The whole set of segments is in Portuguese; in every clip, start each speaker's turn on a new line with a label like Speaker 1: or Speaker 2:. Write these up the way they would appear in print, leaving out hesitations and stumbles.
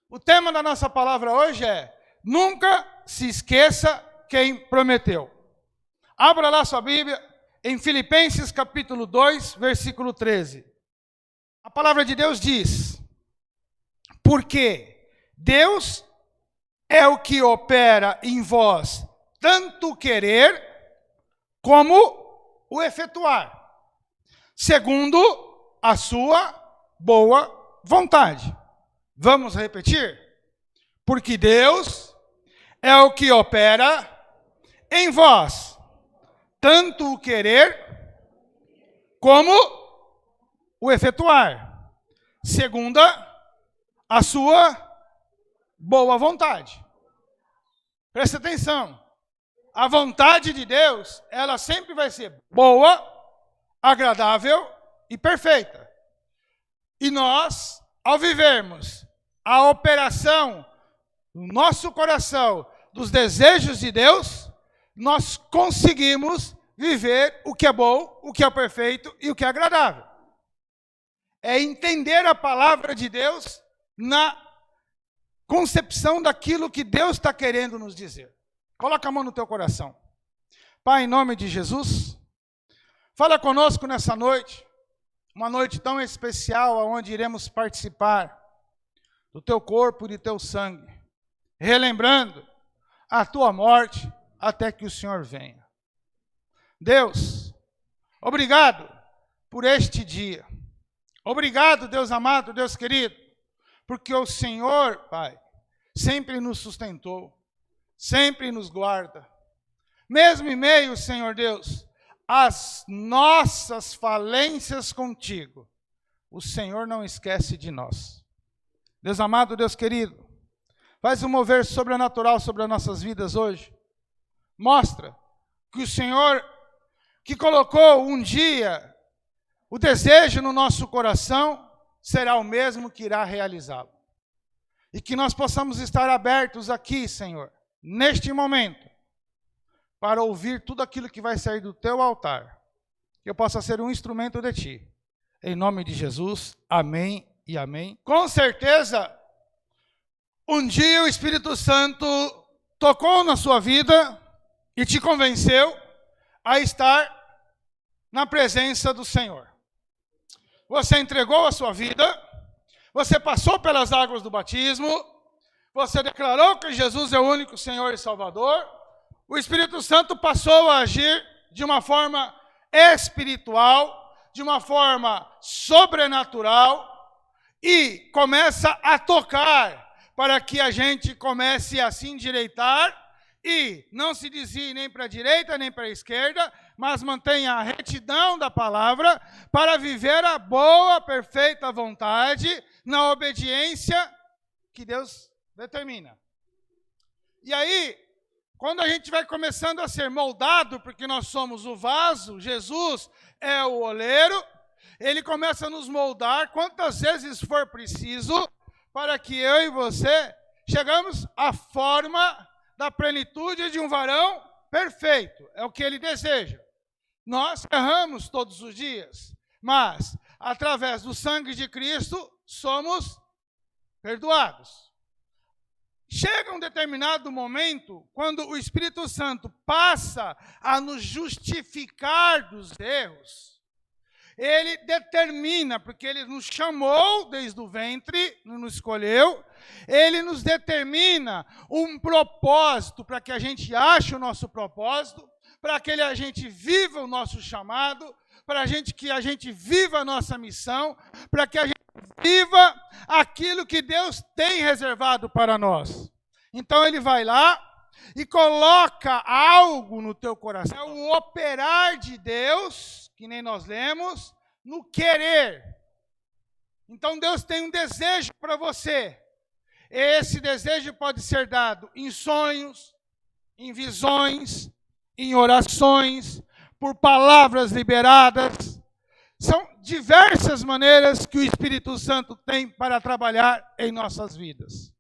Speaker 1: O tema da nossa palavra hoje é: nunca se esqueça quem prometeu. Abra lá sua Bíblia em Filipenses capítulo 2, versículo 13. A palavra de Deus diz: porque Deus é o que opera em vós, tanto o querer como o efetuar, segundo a sua boa vontade. Vamos repetir? Porque Deus é o que opera em vós, tanto o querer como o efetuar, segundo a sua boa vontade. Presta atenção. A vontade de Deus, ela sempre vai ser boa, agradável e perfeita. E nós, ao vivermos a operação no nosso coração dos desejos de Deus, nós conseguimos viver o que é bom, o que é perfeito e o que é agradável. É entender a palavra de Deus na concepção daquilo que Deus está querendo nos dizer. Coloca a mão no teu coração. Pai, em nome de Jesus, fala conosco nessa noite, uma noite tão especial, onde iremos participar do teu corpo e do teu sangue, relembrando a tua morte até que o Senhor venha. Deus, obrigado por este dia. Obrigado, Deus amado, Deus querido, porque o Senhor, Pai, sempre nos sustentou, sempre nos guarda. Mesmo em meio, Senhor Deus, às nossas falências contigo, o Senhor não esquece de nós. Deus amado, Deus querido, faz um mover sobrenatural sobre as nossas vidas hoje. Mostra que o Senhor, que colocou um dia o desejo no nosso coração, será o mesmo que irá realizá-lo. E que nós possamos estar abertos aqui, Senhor, neste momento, para ouvir tudo aquilo que vai sair do teu altar. Que eu possa ser um instrumento de ti. Em nome de Jesus, amém e amém. Com certeza, um dia o Espírito Santo tocou na sua vida e te convenceu a estar na presença do Senhor. Você entregou a sua vida, você passou pelas águas do batismo, você declarou que Jesus é o único Senhor e Salvador. O Espírito Santo passou a agir de uma forma espiritual, de uma forma sobrenatural, e começa a tocar para que a gente comece a se endireitar e não se desvie nem para a direita nem para a esquerda, mas mantenha a retidão da palavra para viver a boa, perfeita vontade na obediência que Deus determina. E aí, quando a gente vai começando a ser moldado, porque nós somos o vaso, Jesus é o oleiro, ele começa a nos moldar quantas vezes for preciso, para que eu e você chegamos à forma da plenitude de um varão perfeito. É o que ele deseja. Nós erramos todos os dias, mas através do sangue de Cristo somos perdoados. Chega um determinado momento, quando o Espírito Santo passa a nos justificar dos erros, ele determina, porque ele nos chamou desde o ventre, nos escolheu, ele nos determina um propósito para que a gente ache o nosso propósito, para que a gente viva o nosso chamado, para que a gente viva a nossa missão, para que a gente viva aquilo que Deus tem reservado para nós. Então ele vai lá e coloca algo no teu coração. É o operar de Deus, que nem nós lemos, no querer. Então Deus tem um desejo para você. Esse desejo pode ser dado em sonhos, em visões, em orações, por palavras liberadas. São diversas maneiras que o Espírito Santo tem para trabalhar em nossas vidas.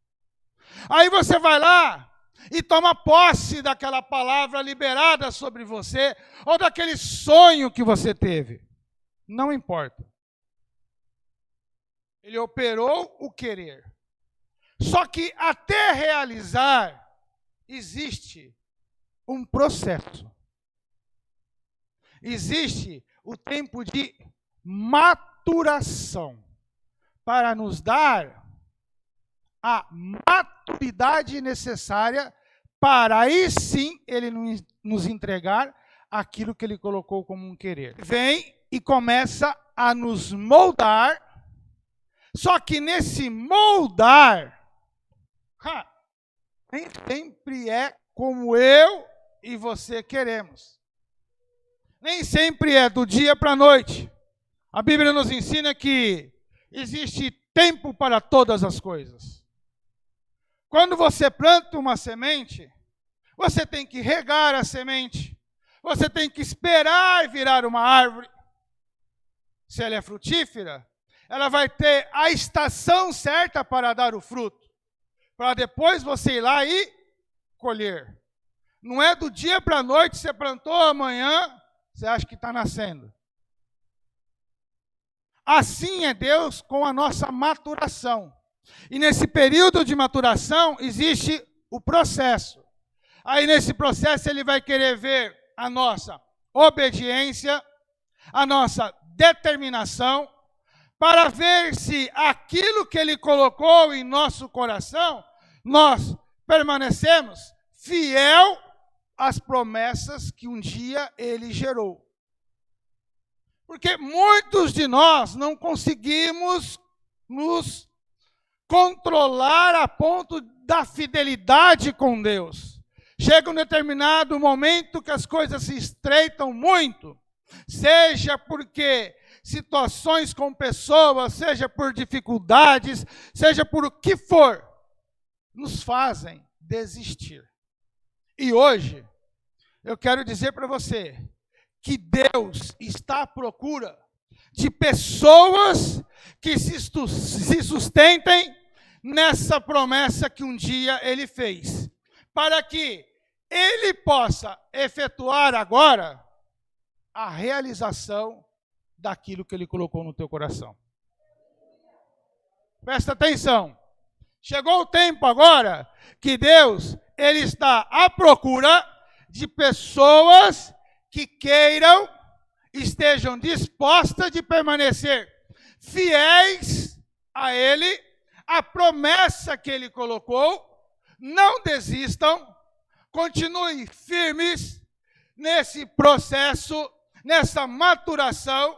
Speaker 1: Aí você vai lá e toma posse daquela palavra liberada sobre você, ou daquele sonho que você teve. Não importa. Ele operou o querer. Só que até realizar, existe um processo. Existe o tempo de maturação para nos dar a maturidade necessária para aí sim ele nos entregar aquilo que ele colocou como um querer. Vem e começa a nos moldar, só que nesse moldar, nem sempre é como eu e você queremos. Nem sempre é do dia para a noite. A Bíblia nos ensina que existe tempo para todas as coisas. Quando você planta uma semente, você tem que regar a semente. Você tem que esperar virar uma árvore. Se ela é frutífera, ela vai ter a estação certa para dar o fruto. Para depois você ir lá e colher. Não é do dia para a noite, você plantou amanhã, você acha que está nascendo. Assim é Deus com a nossa maturação. E nesse período de maturação existe o processo. Aí nesse processo ele vai querer ver a nossa obediência, a nossa determinação, para ver se aquilo que ele colocou em nosso coração, nós permanecemos fiel às promessas que um dia ele gerou. Porque muitos de nós não conseguimos nos controlar a ponto da fidelidade com Deus. Chega um determinado momento que as coisas se estreitam muito, seja porque situações com pessoas, seja por dificuldades, seja por o que for, nos fazem desistir. E hoje, eu quero dizer para você que Deus está à procura de pessoas que se sustentem nessa promessa que um dia ele fez, para que ele possa efetuar agora a realização daquilo que ele colocou no teu coração. Presta atenção. Chegou o tempo agora que Deus, ele está à procura de pessoas que queiram, estejam dispostas de permanecer fiéis a ele, a promessa que ele colocou, não desistam, continuem firmes nesse processo, nessa maturação,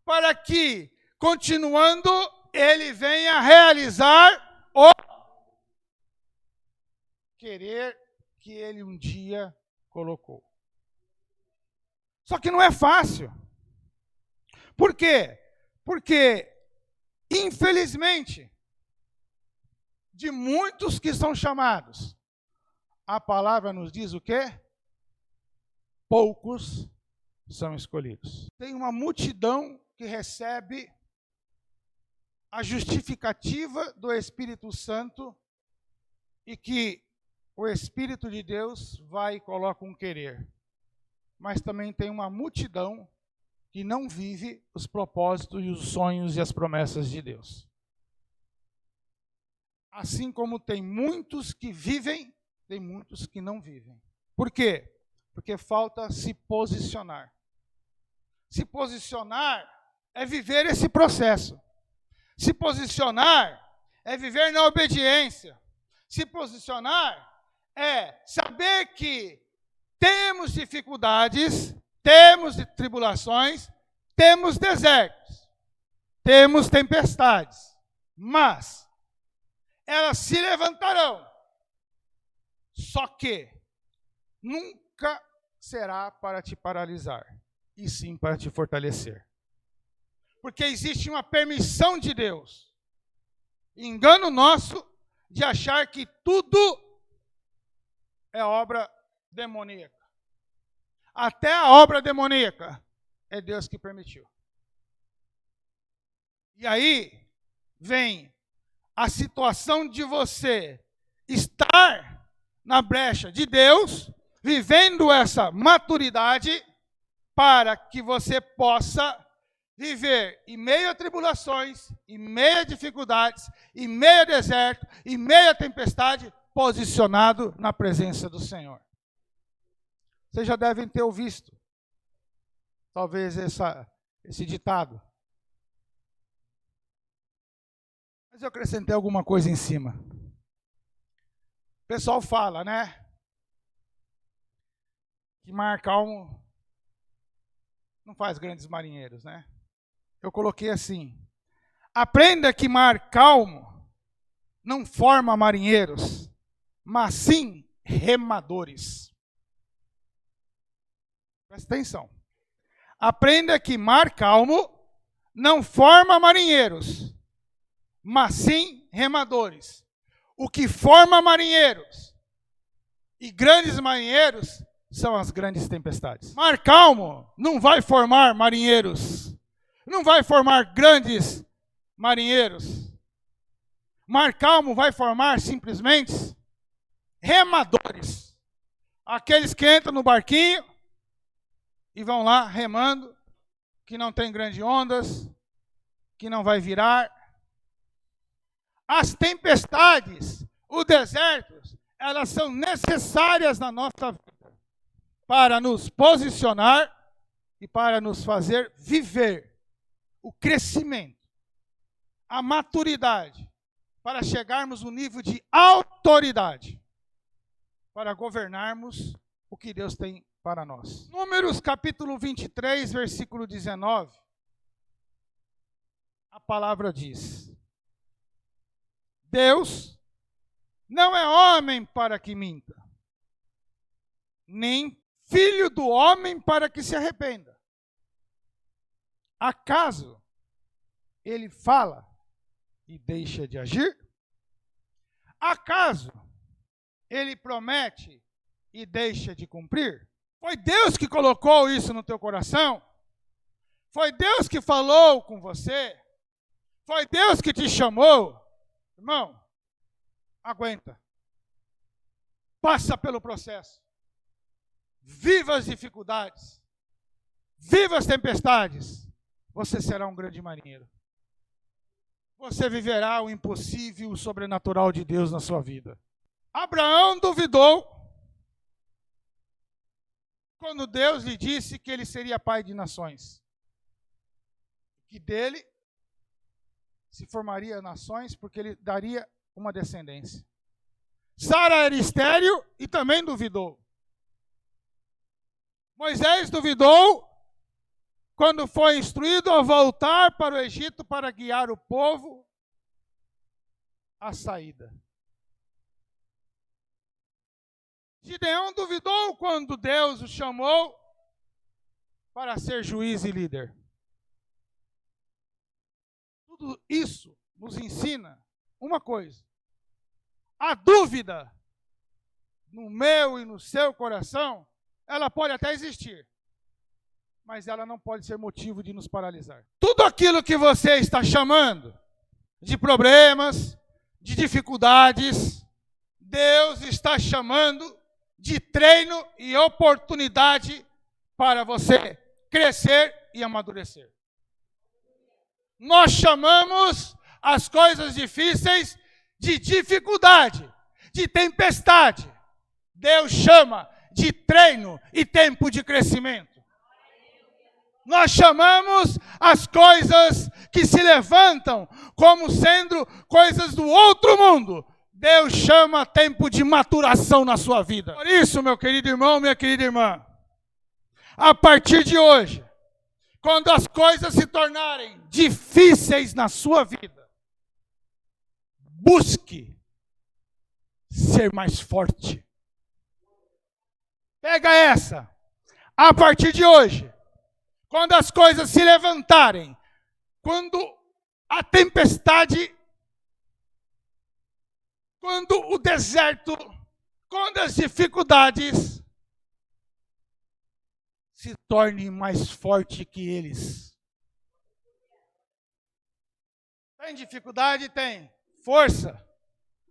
Speaker 1: para que, continuando, ele venha realizar o querer que ele um dia colocou. Só que não é fácil. Por quê? Porque, infelizmente, de muitos que são chamados, a palavra nos diz o quê? Poucos são escolhidos. Tem uma multidão que recebe a justificativa do Espírito Santo e que o Espírito de Deus vai e coloca um querer. Mas também tem uma multidão que não vive os propósitos e os sonhos e as promessas de Deus. Assim como tem muitos que vivem, tem muitos que não vivem. Por quê? Porque falta se posicionar. Se posicionar é viver esse processo. Se posicionar é viver na obediência. Se posicionar é saber que temos dificuldades, temos tribulações, temos desertos, temos tempestades, mas elas se levantarão. Só que nunca será para te paralisar, e sim para te fortalecer. Porque existe uma permissão de Deus. Engano nosso de achar que tudo é obra demoníaca. Até a obra demoníaca é Deus que permitiu. E aí vem a situação de você estar na brecha de Deus, vivendo essa maturidade, para que você possa viver em meio a tribulações, em meio a dificuldades, em meio a deserto, em meio a tempestade, posicionado na presença do Senhor. Vocês já devem ter ouvido, talvez, esse ditado. Mas eu acrescentei alguma coisa em cima. O pessoal fala, né? Que mar calmo não faz grandes marinheiros, né? Eu coloquei assim: aprenda que mar calmo não forma marinheiros, mas sim remadores. Presta atenção. Aprenda que mar calmo não forma marinheiros, mas sim remadores. O que forma marinheiros e grandes marinheiros são as grandes tempestades. Mar calmo não vai formar marinheiros, não vai formar grandes marinheiros. Mar calmo vai formar simplesmente remadores. Aqueles que entram no barquinho e vão lá remando, que não tem grandes ondas, que não vai virar. As tempestades, os desertos, elas são necessárias na nossa vida para nos posicionar e para nos fazer viver o crescimento, a maturidade, para chegarmos no nível de autoridade, para governarmos o que Deus tem para nós. Números capítulo 23, versículo 19, a palavra diz: Deus não é homem para que minta, nem filho do homem para que se arrependa. Acaso ele fala e deixa de agir? Acaso ele promete e deixa de cumprir? Foi Deus que colocou isso no teu coração? Foi Deus que falou com você? Foi Deus que te chamou? Irmão, aguenta. Passa pelo processo. Viva as dificuldades. Viva as tempestades. Você será um grande marinheiro. Você viverá o impossível, o sobrenatural de Deus na sua vida. Abraão duvidou quando Deus lhe disse que ele seria pai de nações. Que dele se formaria nações, porque ele daria uma descendência. Sara era estéril e também duvidou. Moisés duvidou quando foi instruído a voltar para o Egito para guiar o povo à saída. Gideão duvidou quando Deus o chamou para ser juiz e líder. Tudo isso nos ensina uma coisa: a dúvida no meu e no seu coração, ela pode até existir, mas ela não pode ser motivo de nos paralisar. Tudo aquilo que você está chamando de problemas, de dificuldades, Deus está chamando de treino e oportunidade para você crescer e amadurecer. Nós chamamos as coisas difíceis de dificuldade, de tempestade. Deus chama de treino e tempo de crescimento. Nós chamamos as coisas que se levantam como sendo coisas do outro mundo. Deus chama tempo de maturação na sua vida. Por isso, meu querido irmão, minha querida irmã, a partir de hoje, quando as coisas se tornarem difíceis na sua vida, busque ser mais forte. Pega essa. A partir de hoje, quando as coisas se levantarem, quando a tempestade, quando o deserto, quando as dificuldades se tornem mais forte que eles. Tem dificuldade? Tem. Força.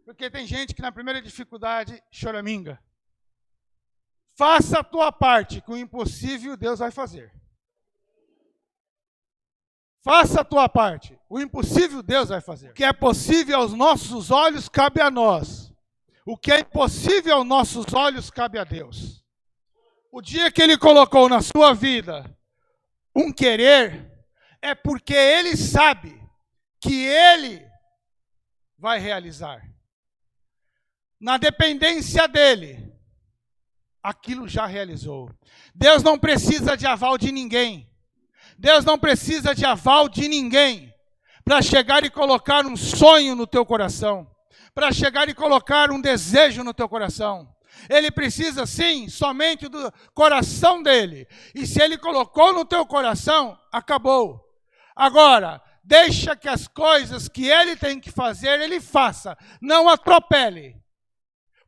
Speaker 1: Porque tem gente que na primeira dificuldade choraminga. Faça a tua parte, que o impossível Deus vai fazer. Faça a tua parte. O impossível Deus vai fazer. O que é possível aos nossos olhos cabe a nós. O que é impossível aos nossos olhos cabe a Deus. O dia que Ele colocou na sua vida um querer, é porque Ele sabe que Ele vai realizar. Na dependência dEle, aquilo já realizou. Deus não precisa de aval de ninguém. Deus não precisa de aval de ninguém para chegar e colocar um sonho no teu coração, para chegar e colocar um desejo no teu coração. Ele precisa, sim, somente do coração dele. E se ele colocou no teu coração, acabou. Agora, deixa que as coisas que ele tem que fazer, ele faça. Não atropele.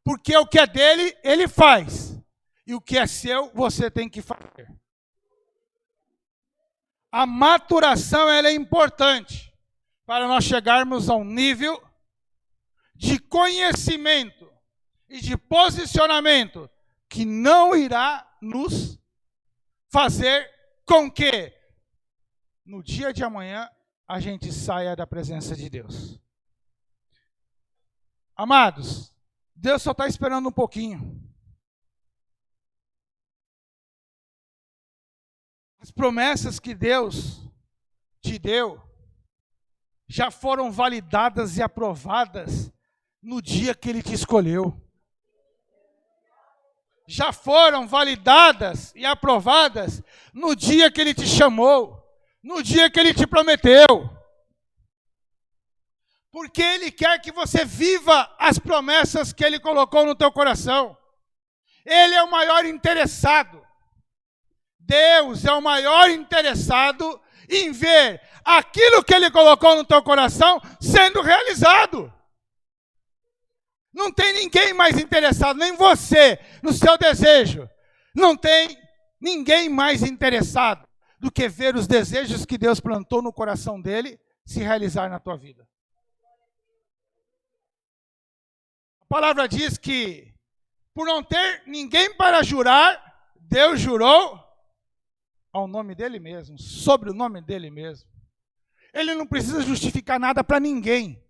Speaker 1: Porque o que é dele, ele faz. E o que é seu, você tem que fazer. A maturação ela é importante para nós chegarmos a um nível de conhecimento e de posicionamento que não irá nos fazer com que no dia de amanhã a gente saia da presença de Deus. Amados, Deus só está esperando um pouquinho. As promessas que Deus te deu já foram validadas e aprovadas no dia que Ele te escolheu. Já foram validadas e aprovadas no dia que Ele te chamou, no dia que Ele te prometeu. Porque Ele quer que você viva as promessas que Ele colocou no teu coração. Ele é o maior interessado. Deus é o maior interessado em ver aquilo que Ele colocou no teu coração sendo realizado. Não tem ninguém mais interessado, nem você, no seu desejo. Não tem ninguém mais interessado do que ver os desejos que Deus plantou no coração dele se realizar na tua vida. A palavra diz que, por não ter ninguém para jurar, Deus jurou ao nome dele mesmo, sobre o nome dele mesmo. Ele não precisa justificar nada para ninguém.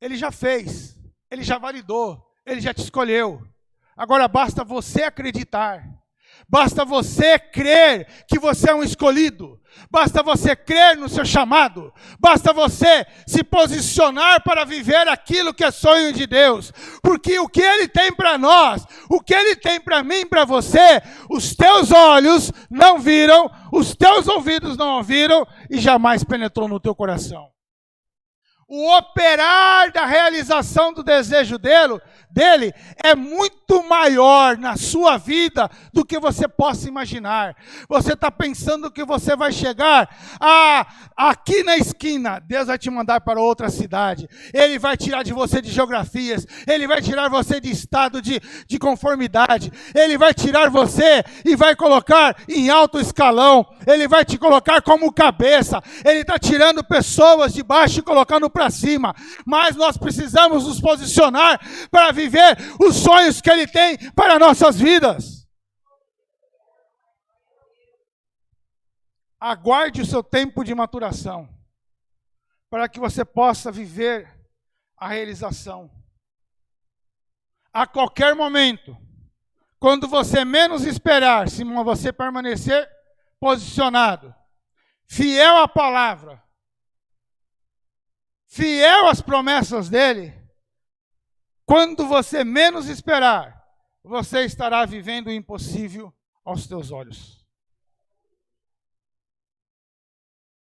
Speaker 1: Ele já fez, ele já validou, ele já te escolheu. Agora basta você acreditar. Basta você crer que você é um escolhido. Basta você crer no seu chamado. Basta você se posicionar para viver aquilo que é sonho de Deus. Porque o que Ele tem para nós, o que Ele tem para mim e para você, os teus olhos não viram, os teus ouvidos não ouviram e jamais penetrou no teu coração. O operar da realização do desejo dele é muito maior na sua vida do que você possa imaginar. Você está pensando que você vai chegar aqui na esquina, Deus vai te mandar para outra cidade. Ele vai tirar de você de geografias, Ele vai tirar você de estado de conformidade, Ele vai tirar você e vai colocar em alto escalão, Ele vai te colocar como cabeça, Ele está tirando pessoas de baixo e colocando para cima, mas nós precisamos nos posicionar para viver os sonhos que Ele tem para nossas vidas. Aguarde o seu tempo de maturação, para que você possa viver a realização. A qualquer momento, quando você menos esperar, se você permanecer posicionado, fiel à palavra, fiel às promessas dele, quando você menos esperar, você estará vivendo o impossível aos teus olhos.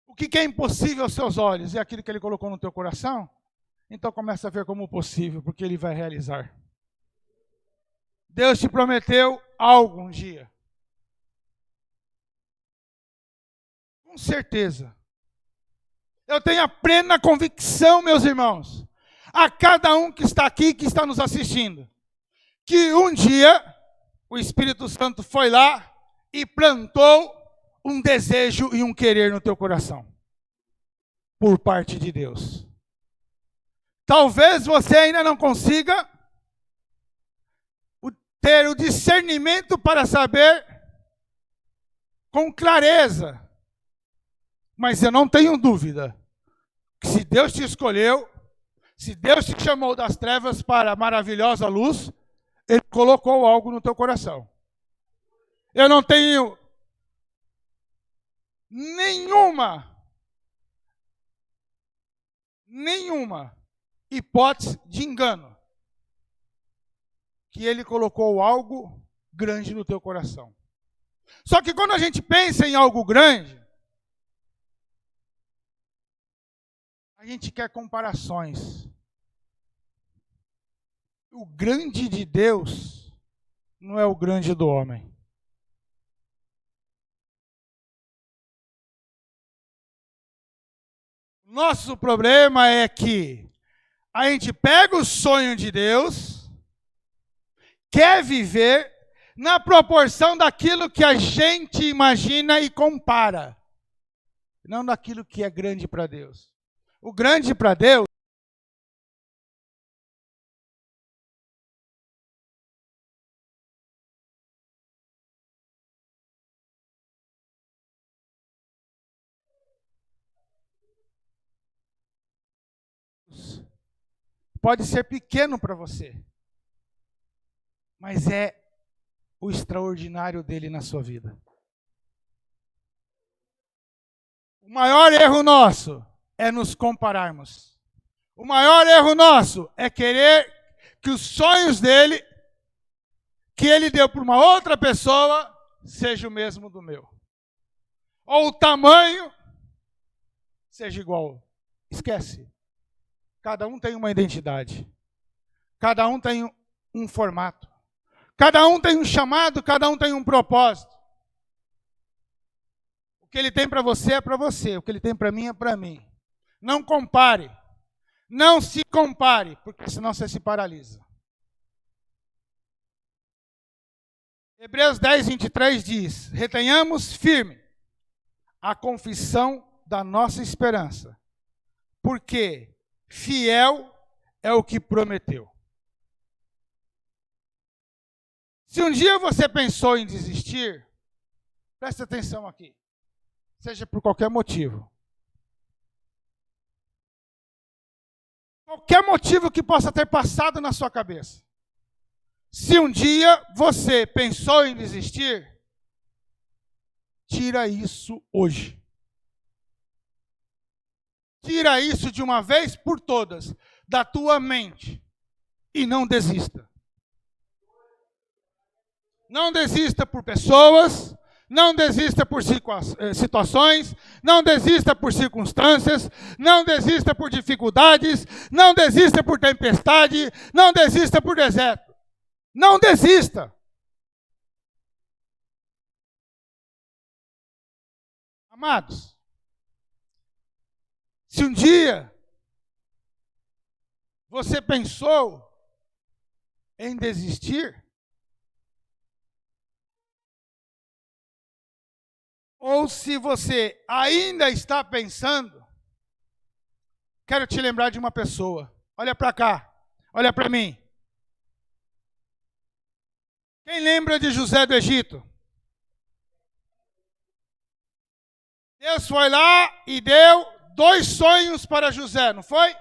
Speaker 1: O que é impossível aos seus olhos? É aquilo que ele colocou no teu coração? Então começa a ver como possível, porque ele vai realizar. Deus te prometeu algo um dia. Com certeza. Eu tenho a plena convicção, meus irmãos, a cada um que está aqui, que está nos assistindo, que um dia o Espírito Santo foi lá e plantou um desejo e um querer no teu coração, por parte de Deus. Talvez você ainda não consiga ter o discernimento para saber com clareza Mas eu não tenho dúvida que se Deus te escolheu, se Deus te chamou das trevas para a maravilhosa luz, Ele colocou algo no teu coração. Eu não tenho nenhuma hipótese de engano que Ele colocou algo grande no teu coração. Só que quando a gente pensa em algo grande, a gente quer comparações. O grande de Deus não é o grande do homem. Nosso problema é que a gente pega o sonho de Deus, quer viver na proporção daquilo que a gente imagina e compara, não daquilo que é grande para Deus. O grande para Deus pode ser pequeno para você, mas é o extraordinário dele na sua vida. O maior erro nosso é nos compararmos. O maior erro nosso é querer que os sonhos dele, que ele deu para uma outra pessoa, seja o mesmo do meu. Ou o tamanho seja igual. Esquece. Cada um tem uma identidade. Cada um tem um formato. Cada um tem um chamado, cada um tem um propósito. O que ele tem para você é para você, o que ele tem para mim é para mim. Não compare. Não se compare, porque senão você se paralisa. Hebreus 10, 23 diz: retenhamos firme a confissão da nossa esperança, porque fiel é o que prometeu. Se um dia você pensou em desistir, preste atenção aqui, seja por qualquer motivo. Qualquer motivo que possa ter passado na sua cabeça. Se um dia você pensou em desistir, tira isso hoje. Tira isso de uma vez por todas da tua mente e não desista. Não desista por pessoas, não desista por situações, não desista por circunstâncias, não desista por dificuldades, não desista por tempestade, não desista por deserto. Não desista. Amados, se um dia você pensou em desistir, ou se você ainda está pensando, quero te lembrar de uma pessoa. Olha para cá, olha para mim. Quem lembra de José do Egito? Deus foi lá e deu 2 sonhos para José, não foi?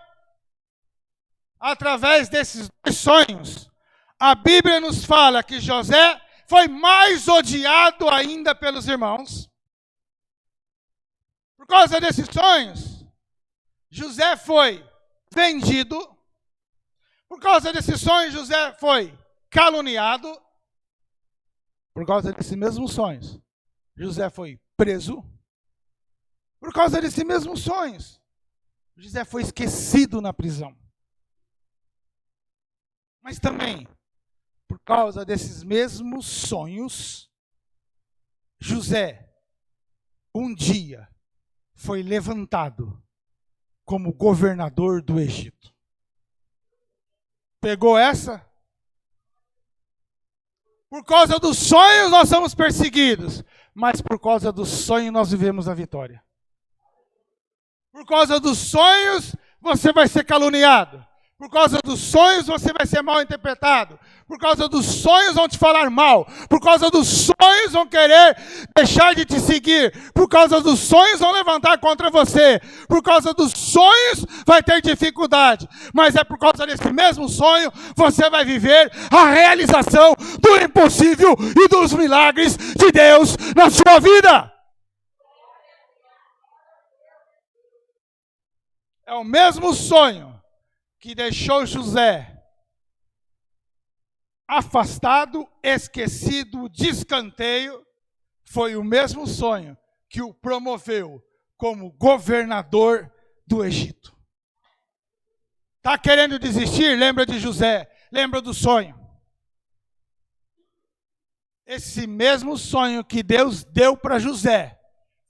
Speaker 1: Através desses 2 sonhos, a Bíblia nos fala que José foi mais odiado ainda pelos irmãos. Por causa desses sonhos, José foi vendido. Por causa desses sonhos, José foi caluniado. Por causa desses mesmos sonhos, José foi preso. Por causa desses mesmos sonhos, José foi esquecido na prisão. Mas também, por causa desses mesmos sonhos, José, um dia, foi levantado como governador do Egito. Pegou essa? Por causa dos sonhos nós somos perseguidos, mas por causa dos sonhos nós vivemos a vitória. Por causa dos sonhos você vai ser caluniado. Por causa dos sonhos você vai ser mal interpretado. Por causa dos sonhos vão te falar mal. Por causa dos sonhos vão querer deixar de te seguir. Por causa dos sonhos vão levantar contra você. Por causa dos sonhos vai ter dificuldade. Mas é por causa desse mesmo sonho você vai viver a realização do impossível e dos milagres de Deus na sua vida. É o mesmo sonho que deixou José afastado, esquecido, de escanteio, foi o mesmo sonho que o promoveu como governador do Egito. Está querendo desistir? Lembra de José, lembra do sonho. Esse mesmo sonho que Deus deu para José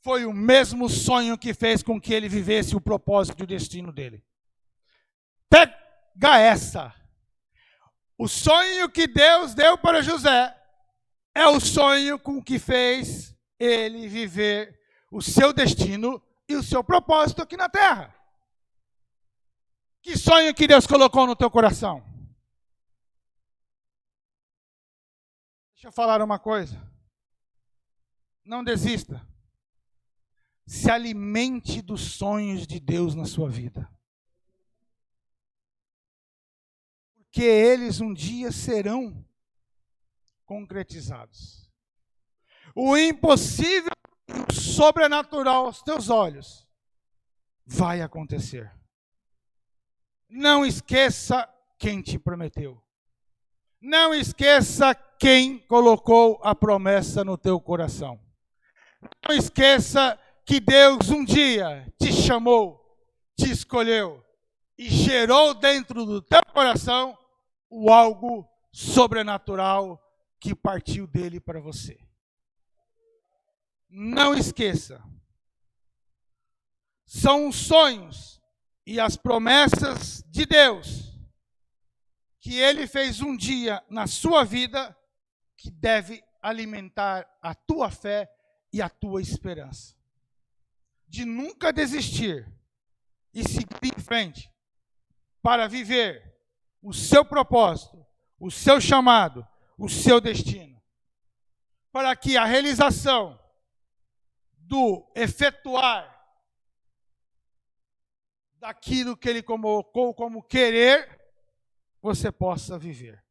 Speaker 1: foi o mesmo sonho que fez com que ele vivesse o propósito e o destino dele. Pega essa. O sonho que Deus deu para José é o sonho com que fez ele viver o seu destino e o seu propósito aqui na terra. Que sonho que Deus colocou no teu coração? Deixa eu falar uma coisa. Não desista. Se alimente dos sonhos de Deus na sua vida. Porque eles um dia serão concretizados. O impossível e o sobrenatural aos teus olhos vai acontecer. Não esqueça quem te prometeu. Não esqueça quem colocou a promessa no teu coração. Não esqueça que Deus um dia te chamou, te escolheu e gerou dentro do teu coração o algo sobrenatural que partiu dele para você. Não esqueça. São os sonhos e as promessas de Deus que ele fez um dia na sua vida que deve alimentar a tua fé e a tua esperança. De nunca desistir e seguir em frente para viver o seu propósito, o seu chamado, o seu destino. Para que a realização do efetuar daquilo que ele colocou como querer, você possa viver.